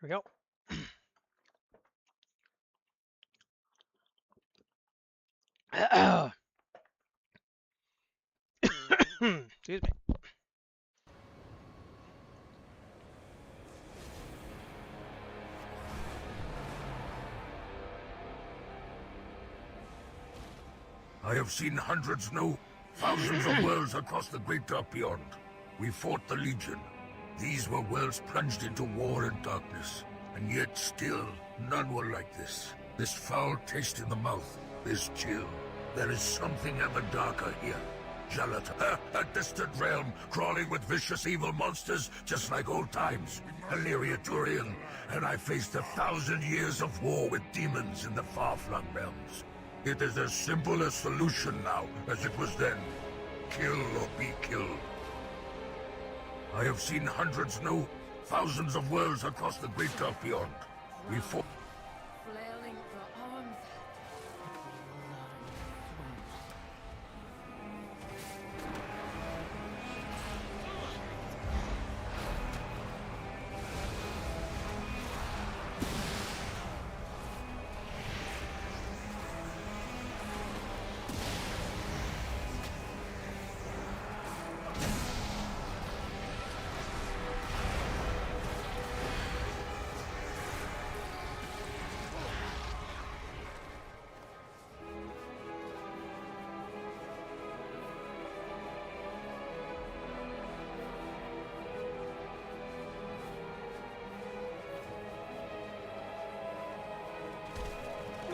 we go. Excuse me. I have seen hundreds, no, thousands of worlds across the great dark beyond. We fought the Legion. These were worlds plunged into war and darkness. And yet still, none were like this. This foul taste in the mouth, this chill. There is something ever darker here. Jalata, a distant realm crawling with vicious evil monsters just like old times. Illyria Turian, and I faced 1,000 years of war with demons in the far-flung realms. It is as simple a solution now as it was then. Kill or be killed. I have seen hundreds, no, thousands of worlds across the great dark beyond. We fought. Flailing the arms.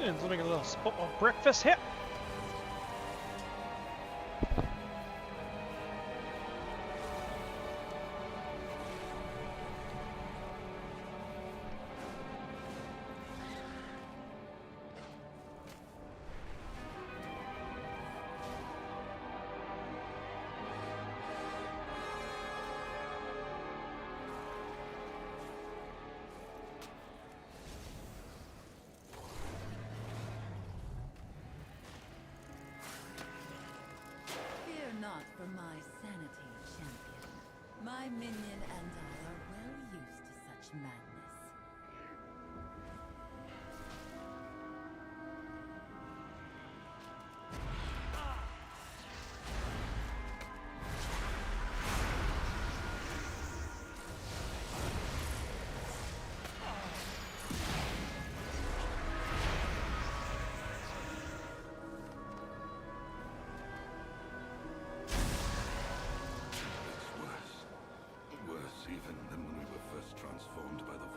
And doing a little spot of breakfast here. Fear not for my sanity, champion. My minion and I are well used to such madness. Worse even than when we were first transformed by the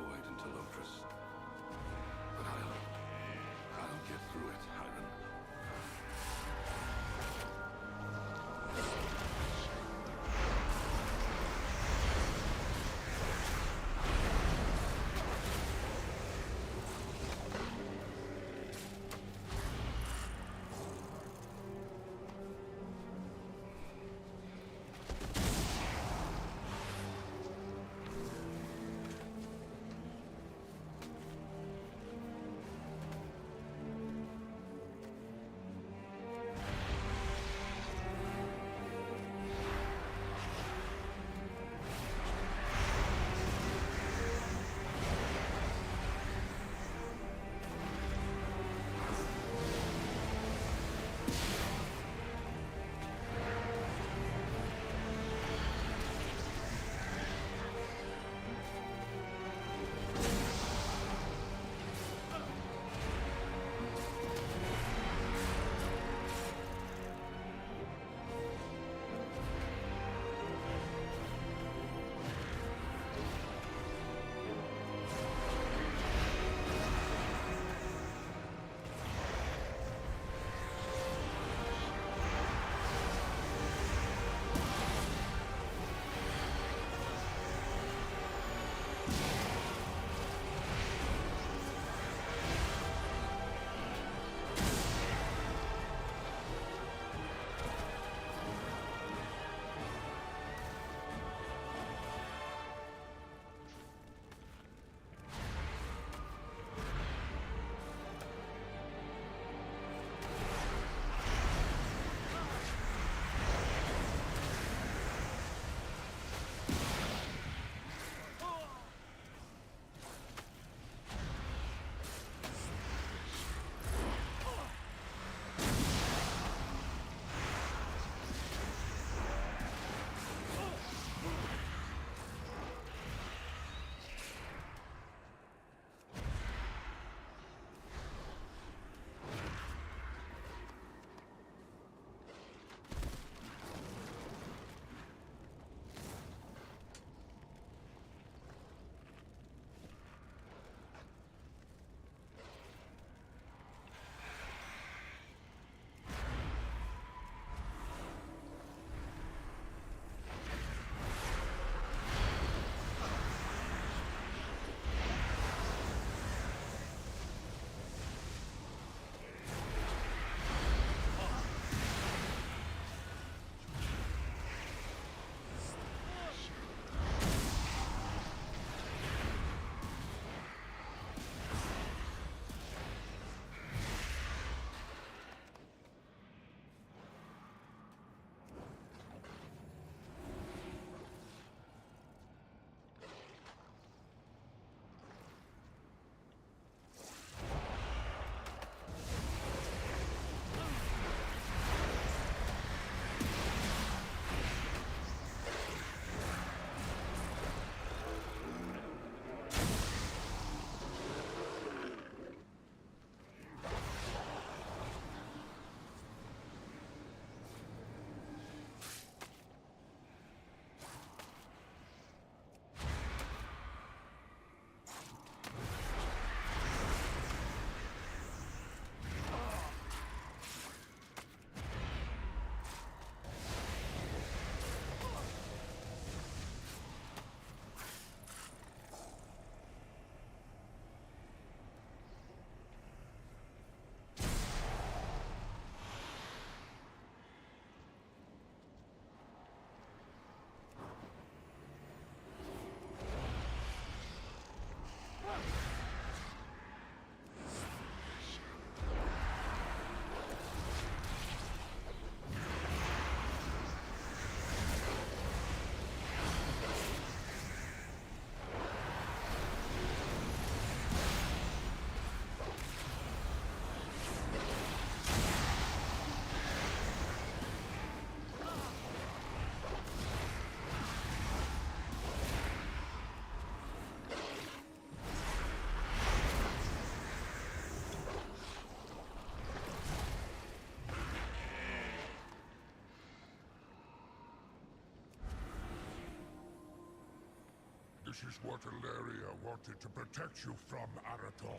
This is what Ilaria wanted to protect you from, Arathor.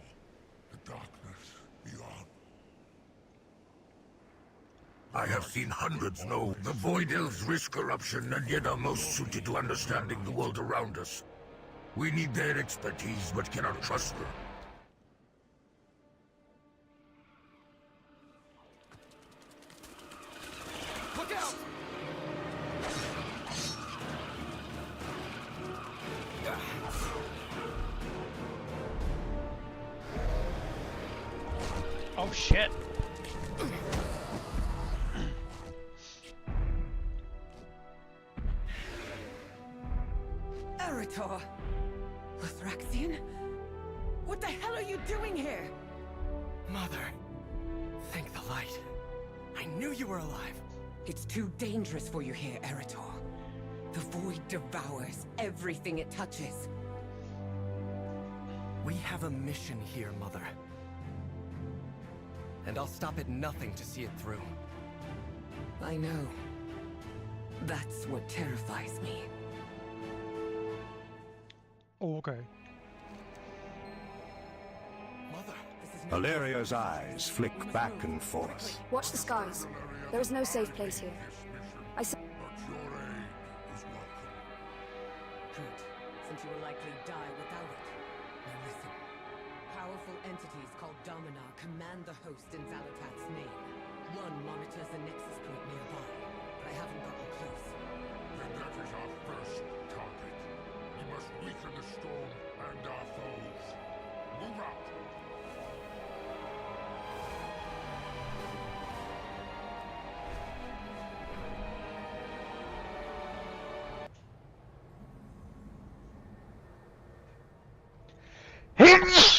The darkness beyond. I have seen hundreds know the Void Elves risk corruption and yet are most suited to understanding the world around us. We need their expertise but cannot trust them. Look out! Oh shit. Arathor! Lathraxian? What the hell are you doing here? Mother, thank the light. I knew you were alive. It's too dangerous for you here, Arathor. The Void devours everything it touches. We have a mission here, Mother. And I'll stop at nothing to see it through. I know. That's what terrifies me. Oh, okay. Mother, Valeria's eyes flick back and forth. Watch the skies. There is no safe place here. I said. But your aid is welcome. Good, since you will likely die without it. Now listen. Powerful entities called Dominar command the host in Xal'atath's name. One monitors the nexus point nearby, but I haven't gotten close. Then that is our first target. We must weaken the storm and our foes. Move out!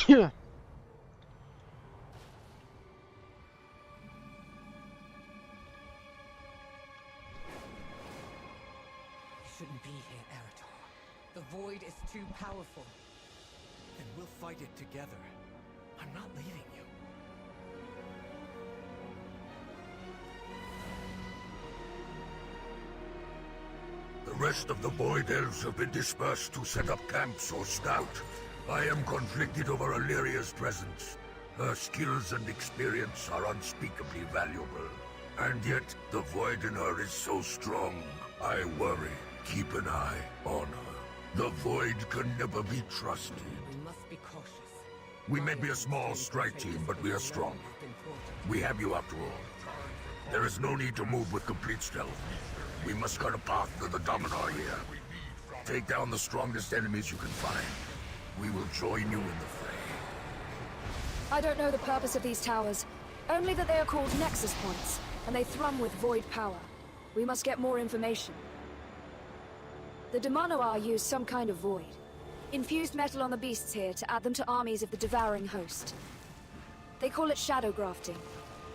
Yeah. You shouldn't be here, Arathor. The Void is too powerful. then we'll fight it together. I'm not leaving you. The rest of the Void Elves have been dispersed to set up camps or scout. I am conflicted over Illyria's presence. Her skills and experience are unspeakably valuable. And yet, the void in her is so strong. I worry. Keep an eye on her. The void can never be trusted. We must be cautious. We may be a small strike team, but we are strong. We have you after all. There is no need to move with complete stealth. We must cut a path to the Dominar here. Take down the strongest enemies you can find. We will join you in the fray. I don't know the purpose of these towers. Only that they are called Nexus Points, and they thrum with void power. We must get more information. The Demanoir use some kind of void. Infused metal on the beasts here to add them to armies of the devouring host. They call it shadow grafting.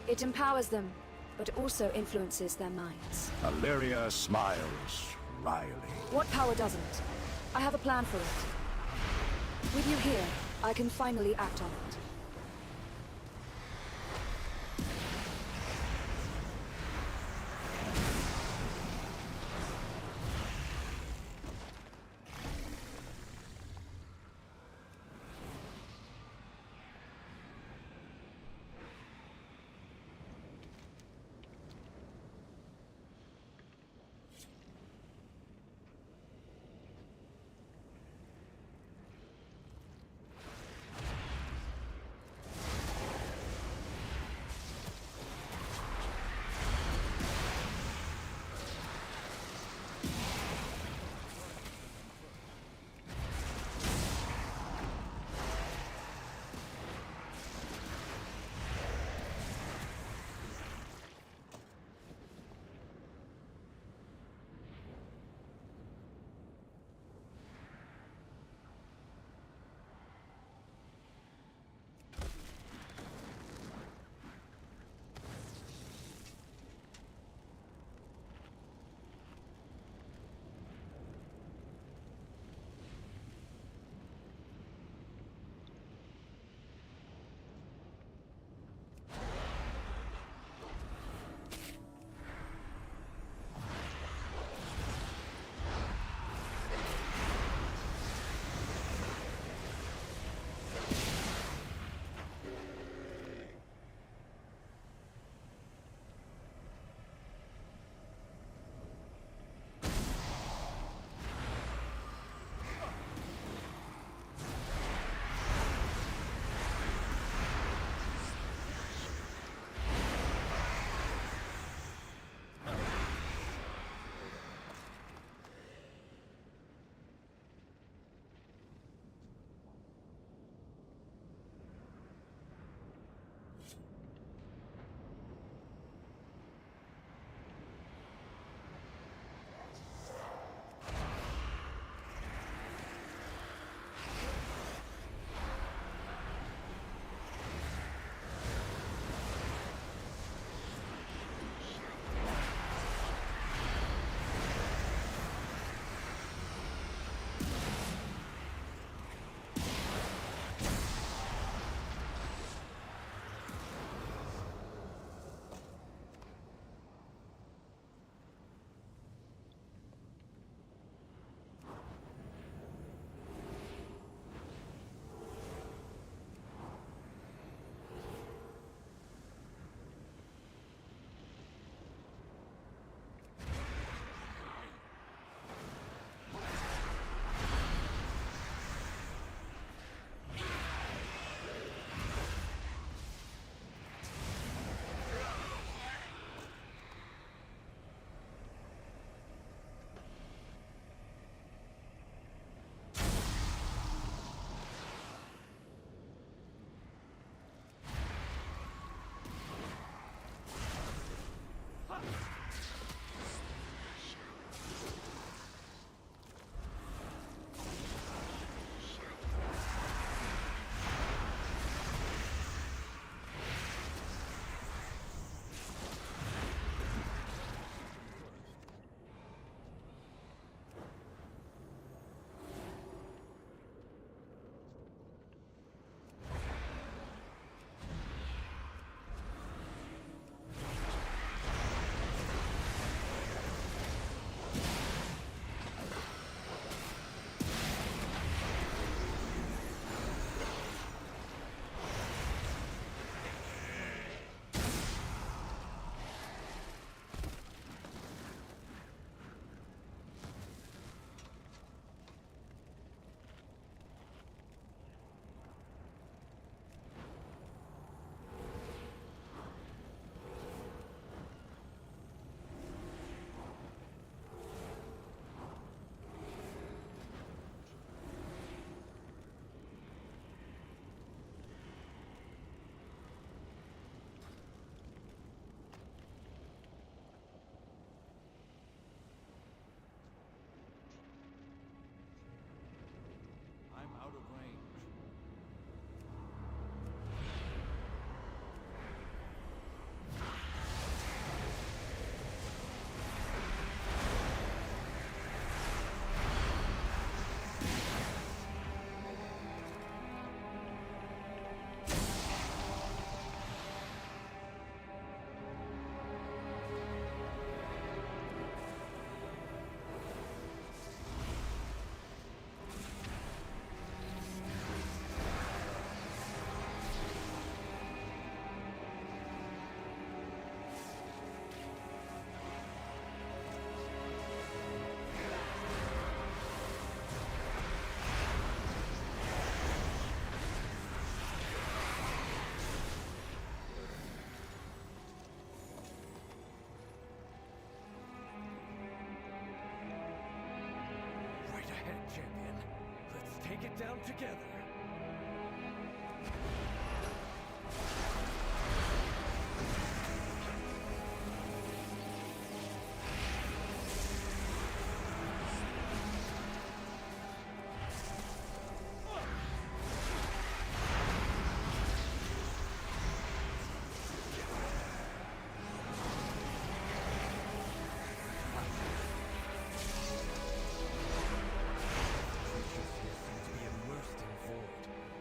It empowers them, but also influences their minds. Illyria smiles wryly. What power doesn't? I have a plan for it. With you here, I can finally act on it. take it down together.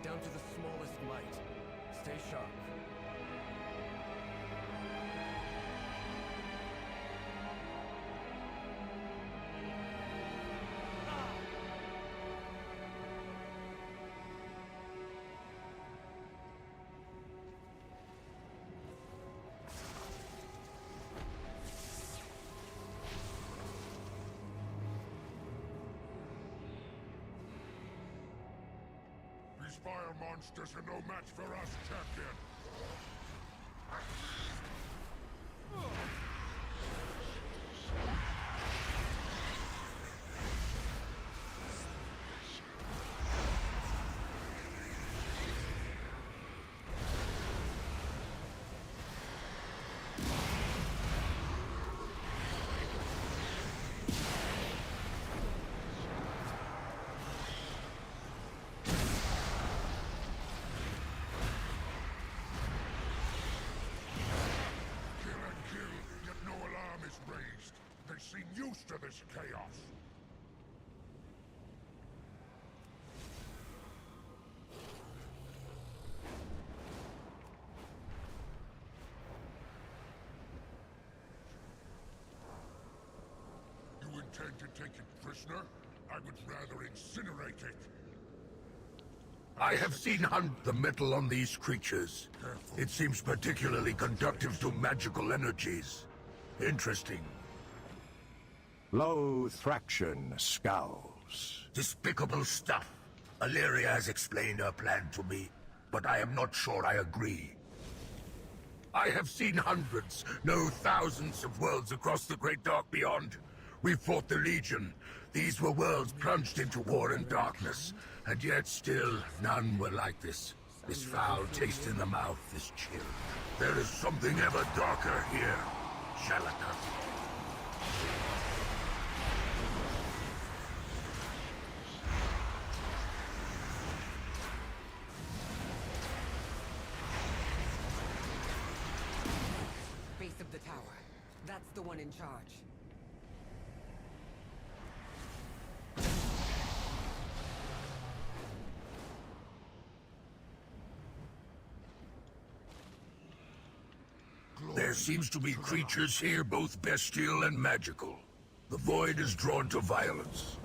Down to the smallest mite. Stay sharp. These fire monsters are no match for us, champion. They seem used to this chaos. You intend to take it prisoner? I would rather incinerate it. I have seen the metal on these creatures. It seems particularly conductive to magical energies. Interesting. Low Thraction scowls. Despicable stuff. Illyria has explained her plan to me, but I am not sure I agree. I have seen hundreds, no thousands of worlds across the great dark beyond. We fought the Legion. These were worlds plunged into war and darkness, and yet still none were like this. This foul taste in the mouth, this chill. There is something ever darker here. Shalaka. Base of the tower. That's the one in charge. There seems to be creatures here, both bestial and magical. The void is drawn to violence.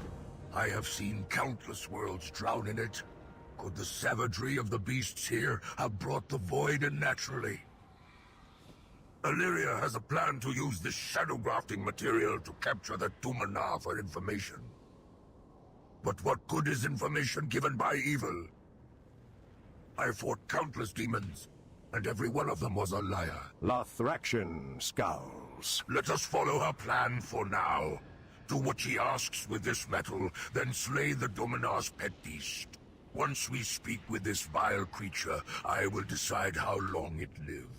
I have seen countless worlds drown in it. Could the savagery of the beasts here have brought the void in naturally? Illyria has a plan to use this shadow grafting material to capture the Tumana for information. But what good is information given by evil? I fought countless demons, and every one of them was a liar. Lothraction scowls. Let us follow her plan for now. Do what she asks with this metal, then slay the Dominar's pet beast. Once we speak with this vile creature, I will decide how long it lives.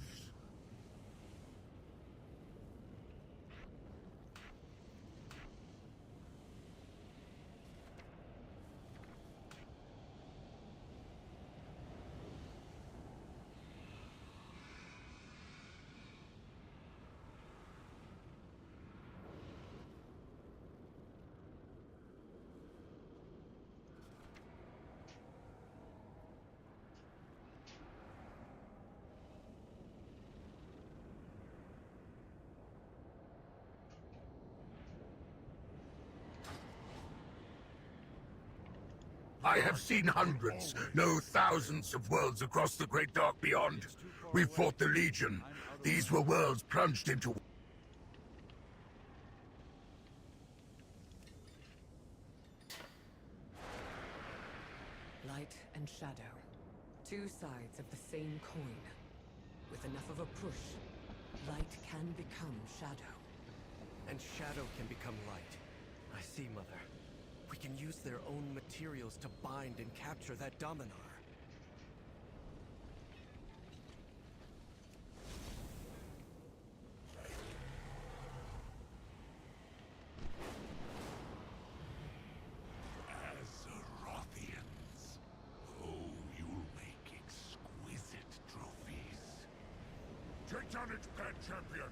I have seen hundreds, no thousands of worlds across the great dark beyond. We fought the Legion. These were worlds plunged into... Light and shadow. Two sides of the same coin. With enough of a push, light can become shadow. And shadow can become light. I see, Mother. we can use their own materials to bind and capture that Dominar. Azerothians. Oh, you'll make exquisite trophies. Take down its bad champion!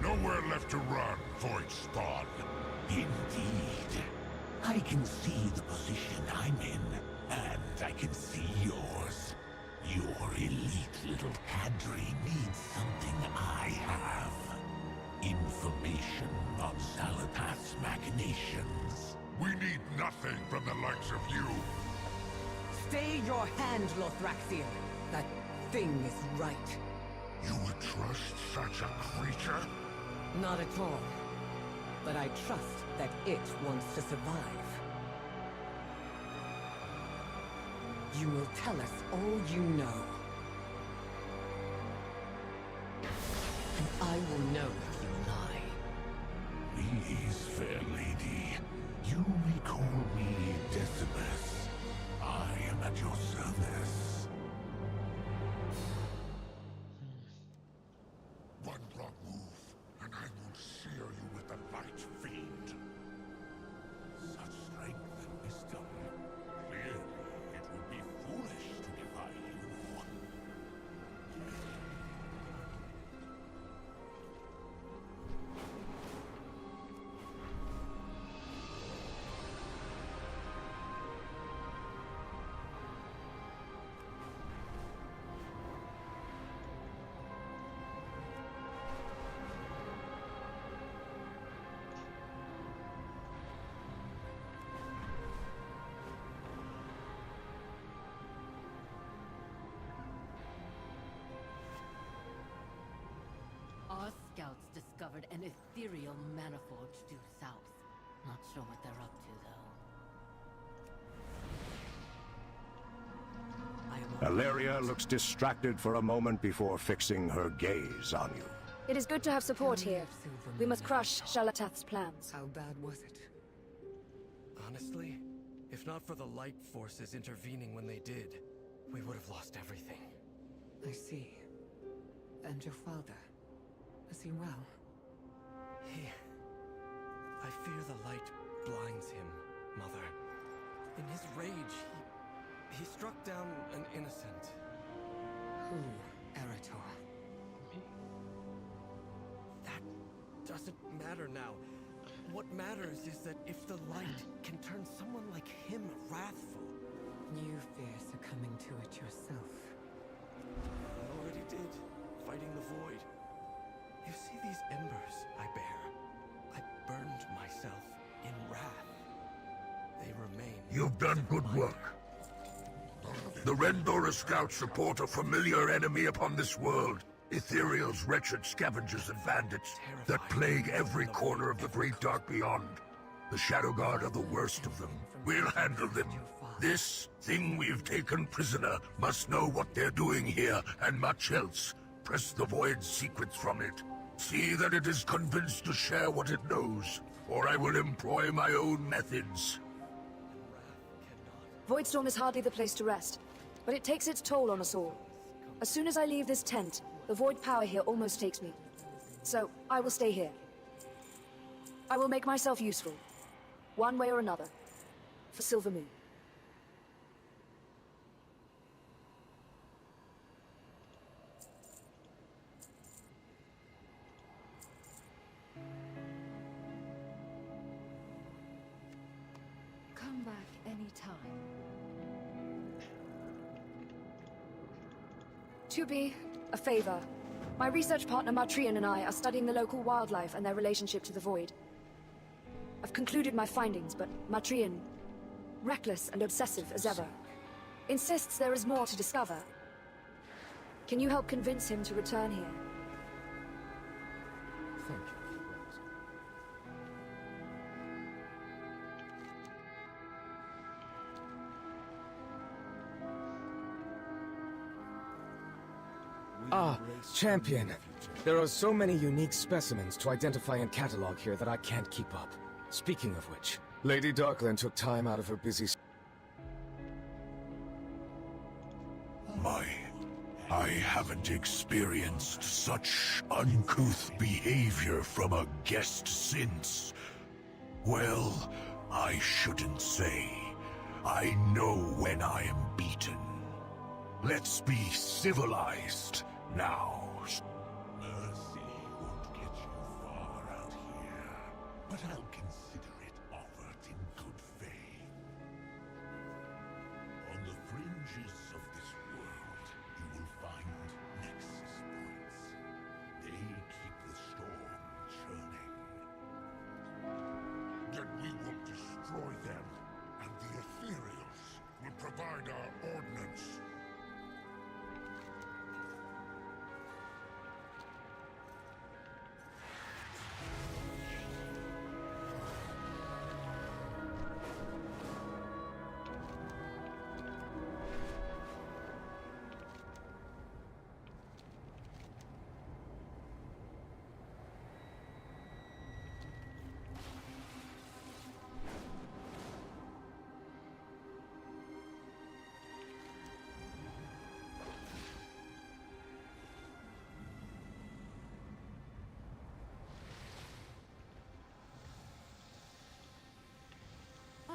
Nowhere left to run, Void Spawn. Indeed. I can see the position I'm in, and I can see yours. Your elite little cadre needs something I have. Information on Zalatath's machinations. We need nothing from the likes of you. Stay your hand, Lothraxian. That thing is right. You would trust such a creature? Not at all. But I trust that it wants to survive. You will tell us all you know. And I will know if you lie. Please, fair lady. You may call me Decimus. I am at your service. One wrong move, and I will sear you with the light fiend. Such strength and wisdom. Clearly, it would be foolish to defy you. Our scouts discovered an ethereal manifold due south. Not sure what they're up to, though. Ilaria looks distracted for a moment before fixing her gaze on you. It is good to have support here. We must crush Zalatath's plans. How bad was it? Honestly, if not for the light forces intervening when they did, we would have lost everything. I see. And your father? Is he well? I fear the light blinds him, Mother. In his rage, he struck down an innocent. Who, Erator? That doesn't matter now. What matters is that if the light can turn someone like him wrathful... You fear succumbing to it yourself. I already did, fighting the void. You see these embers I bear? I burned myself in wrath. They remain... You've done good work. The Rendora scouts report a familiar enemy upon this world. Ethereal's wretched scavengers and bandits that plague every corner of the Great Dark Beyond. The Shadow Guard are the worst of them. We'll handle them. This thing we've taken prisoner must know what they're doing here, and much else. Press the Void's secrets from it. See that it is convinced to share what it knows, or I will employ my own methods. Voidstorm is hardly the place to rest, but it takes its toll on us all. As soon as I leave this tent, the void power here almost takes me. So, I will stay here. I will make myself useful. One way or another. For Silvermoon. come back anytime. To be a favor. My research partner Matrian and I are studying the local wildlife and their relationship to the Void. I've concluded my findings, but Matrian, reckless and obsessive as ever, insists there is more to discover. Can you help convince him to return here? Thank you, Rose. Ah, Champion. There are so many unique specimens to identify and catalog here that I can't keep up. Speaking of which, Lady Darkland took time out of her busy... I haven't experienced such uncouth behavior from a guest since. Well, I shouldn't say. I know when I am beaten. Let's be civilized now. Mercy won't get you far out here, but I'll consider it offered in good faith. On the fringes of this world, you will find nexus points. They keep the storm churning. Then we will destroy them, and the ethereals will provide our ordnance.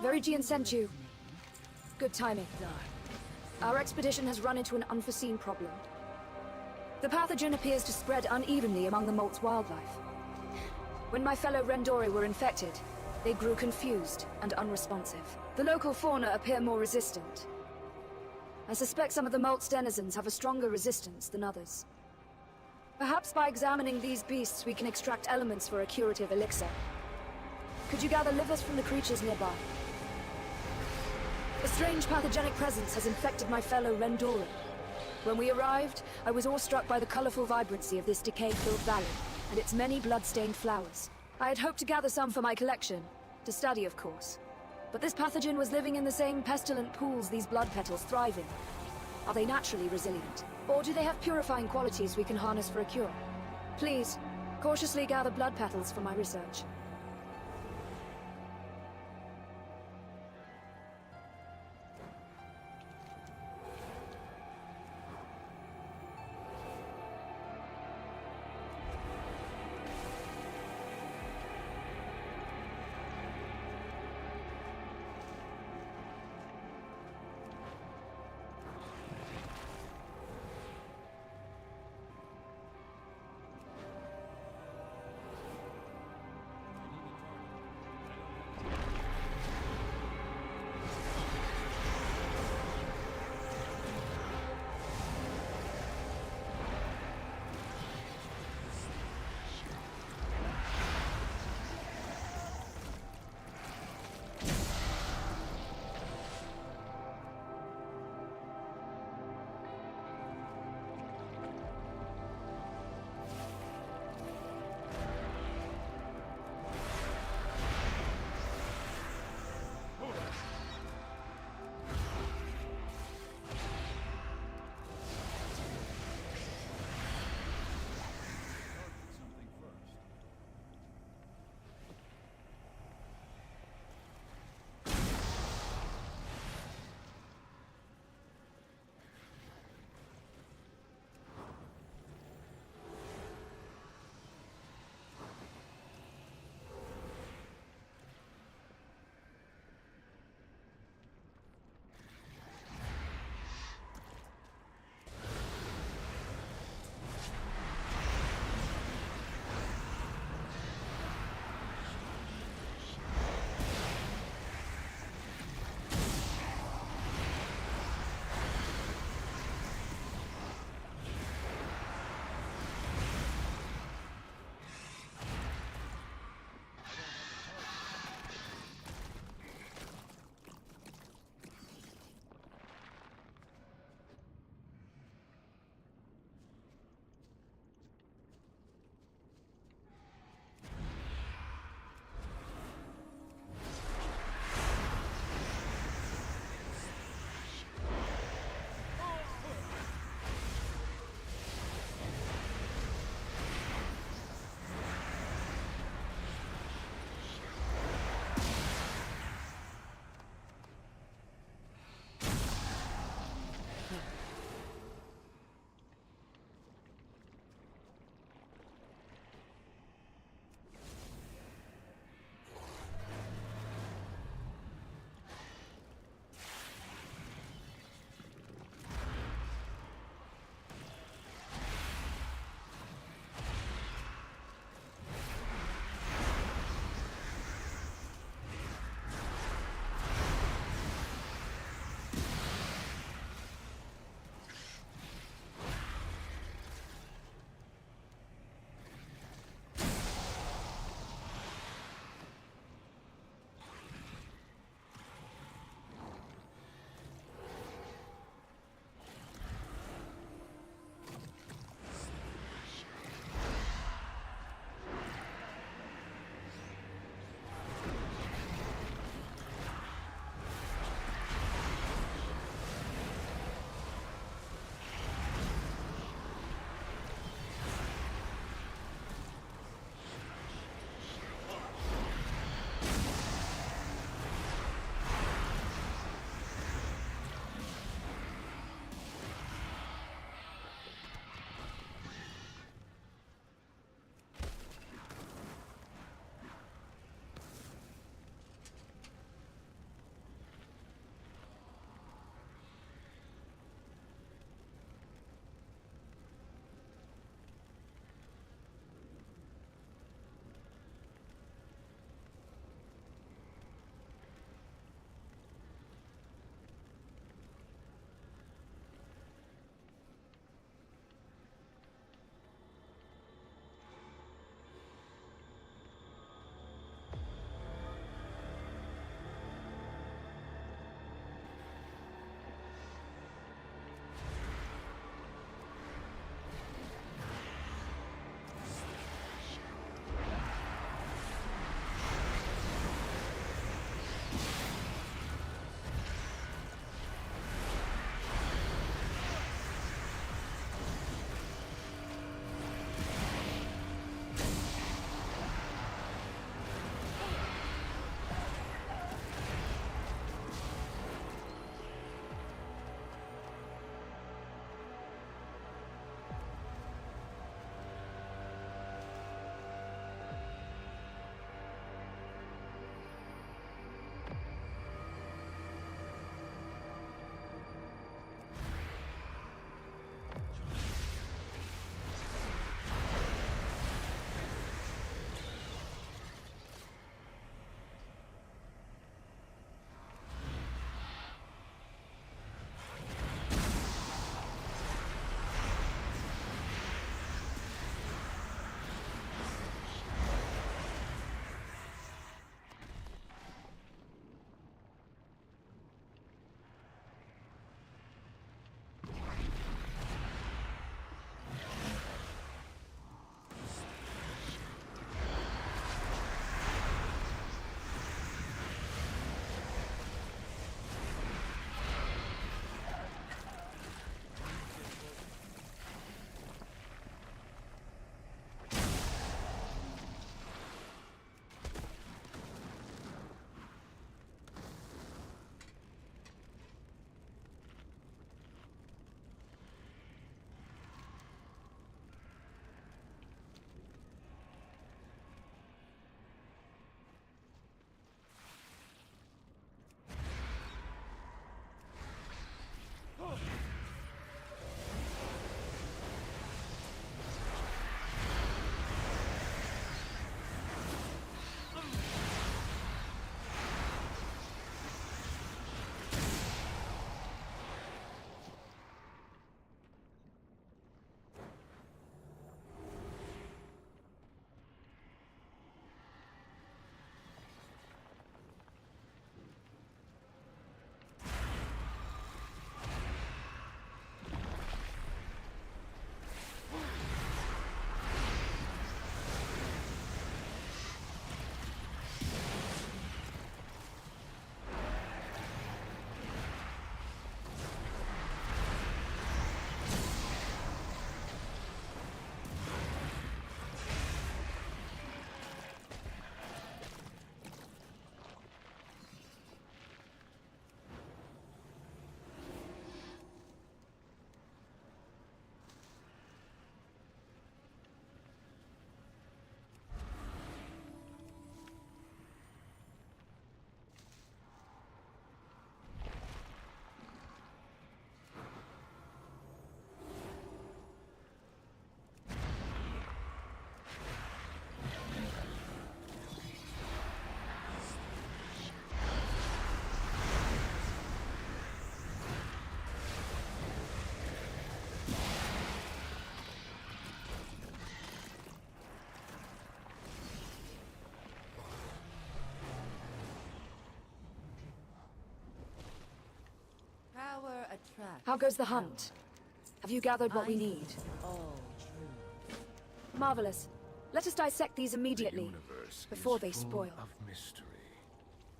Verigian sent you. Good timing. Our expedition has run into an unforeseen problem. The pathogen appears to spread unevenly among the Molt's wildlife. When my fellow Rendori were infected, they grew confused and unresponsive. The local fauna appear more resistant. I suspect some of the Molt's denizens have a stronger resistance than others. Perhaps by examining these beasts we can extract elements for a curative elixir. Could you gather livers from the creatures nearby? A strange pathogenic presence has infected my fellow Rendori. When we arrived, I was awestruck by the colorful vibrancy of this decay-filled valley, and its many blood-stained flowers. I had hoped to gather some for my collection, to study of course. But this pathogen was living in the same pestilent pools these blood petals thrive in. Are they naturally resilient? Or do they have purifying qualities we can harness for a cure? Please, cautiously gather blood petals for my research. attract. How goes the hunt? Have you gathered what we need? All true. Marvelous. Let us dissect these immediately, before they spoil.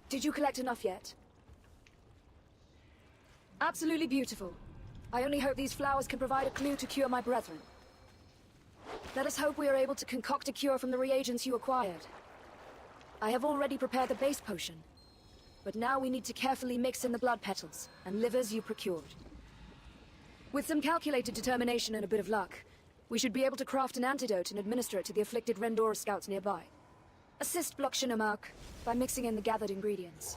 Did you collect enough yet? Absolutely beautiful. I only hope these flowers can provide a clue to cure my brethren. Let us hope we are able to concoct a cure from the reagents you acquired. I have already prepared the base potion, but now we need to carefully mix in the blood petals and livers you procured. With some calculated determination and a bit of luck, we should be able to craft an antidote and administer it to the afflicted Rendora scouts nearby. Assist Blockshinamark by mixing in the gathered ingredients.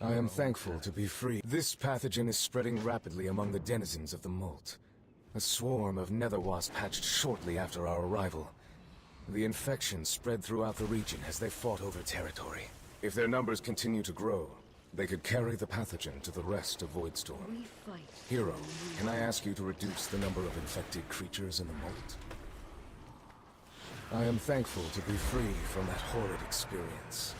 I am thankful to be free. This pathogen is spreading rapidly among the denizens of the Molt. A swarm of nether wasps hatched shortly after our arrival. The infection spread throughout the region as they fought over territory. If their numbers continue to grow, they could carry the pathogen to the rest of Voidstorm. Hero, can I ask you to reduce the number of infected creatures in the Molt? I am thankful to be free from that horrid experience.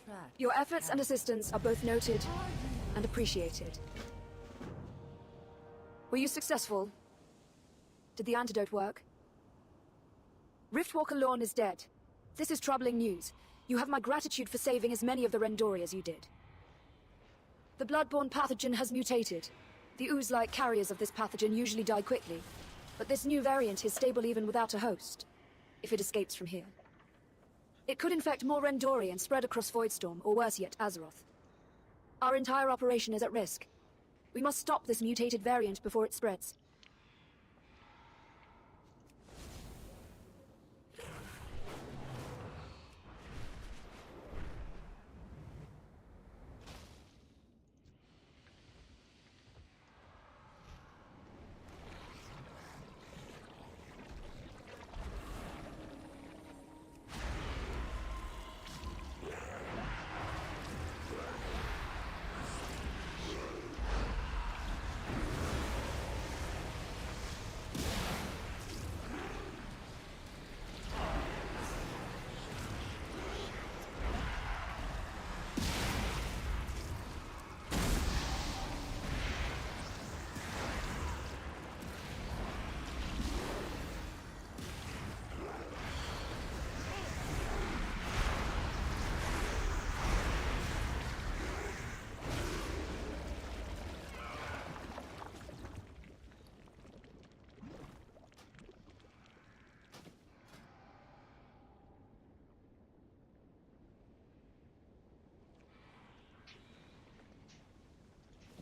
tracks. Your efforts and assistance are both noted and appreciated. Were you successful? Did the antidote work? Riftwalker Lorne is dead. This is troubling news. You have my gratitude for saving as many of the Rendori as you did. The bloodborne pathogen has mutated. The ooze-like carriers of this pathogen usually die quickly, but this new variant is stable even without a host, if it escapes from here. It could infect more Rendori and spread across Voidstorm, or worse yet, Azeroth. Our entire operation is at risk. We must stop this mutated variant before it spreads.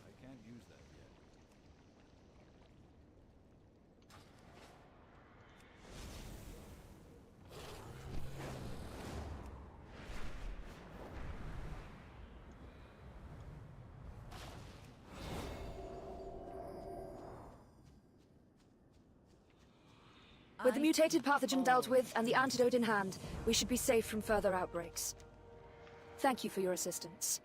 I can't use that yet. With the mutated pathogen dealt with and the antidote in hand, we should be safe from further outbreaks. Thank you for your assistance.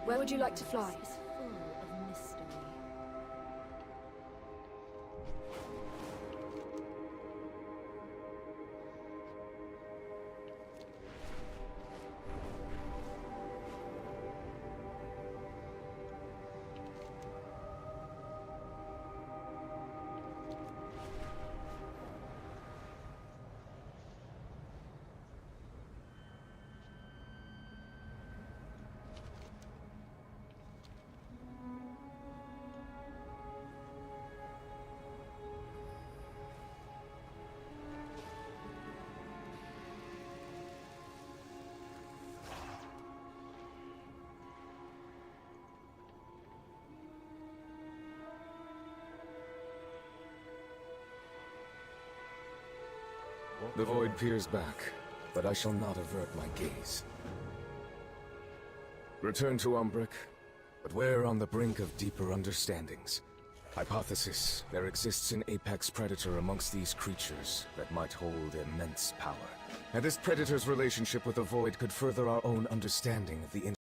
Where would you like to fly? Is full of mystery. The void peers back, but I shall not avert my gaze. Return to Umbric, but we're on the brink of deeper understandings. Hypothesis: there exists an apex predator amongst these creatures that might hold immense power. And this predator's relationship with the void could further our own understanding of the